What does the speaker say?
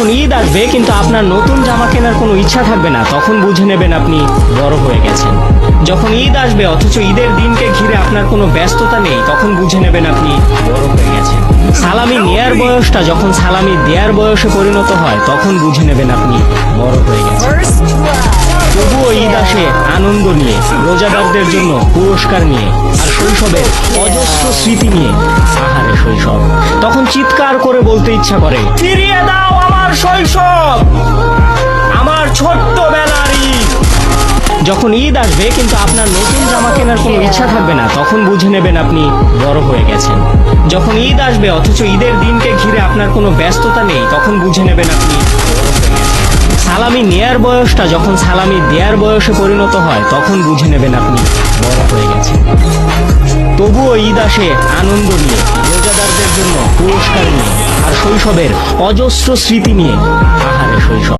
যখন ঈদ আসবে কিন্তু আপনার নতুন জামা কেনার কোনো ইচ্ছা থাকবে না, তখন বুঝে নেবেন আপনি বড় হয়ে গেছেন। যখন ঈদ আসবে অথচ ঈদের দিনকে ঘিরে আপনার কোনো ব্যস্ততা নেই, তখন বুঝে নেবেন আপনি বড় হয়ে গেছেন। সালামি নেয়ার বয়সটা যখন সালামি দেওয়ার বয়সে পরিণত হয়, তখন বুঝে নেবেন আপনি বড় হয়ে গেছেন। তবুও ঈদ আসে আনন্দ নিয়ে, রোজাদারদের জন্য পুরস্কার নিয়ে, আর শৈশবের অজস্র স্মৃতি নিয়ে। আহারে শৈশব, তখন চিৎকার করে বলতে ইচ্ছা করে, ফিরিয়ে দাও আমার শৈশব, আমার ছোট্টবেলার ঈদ। যখন ঈদ আসবে কিন্তু আপনার নতুন জামা কেনার কোনো ইচ্ছা থাকবে না, তখন বুঝে নেবেন আপনি বড় হয়ে গেছেন। যখন ঈদ আসবে অথচ ঈদের দিনকে ঘিরে আপনার কোনো ব্যস্ততা নেই, তখন বুঝে নেবেন আপনি বড় হয়ে গেছেন। সালামি নেয়ার বয়সটা যখন সালামি দেওয়ার বয়সে পরিণত হয়, তখন বুঝে নেবেন আপনি বড় হয়ে গেছেন। তবুও ঈদ আসে আনন্দ নিয়ে, রোজাদারদের জন্য পুরস্কার নিয়ে, আর শৈশবের অজস্র স্মৃতি নিয়ে। আহারে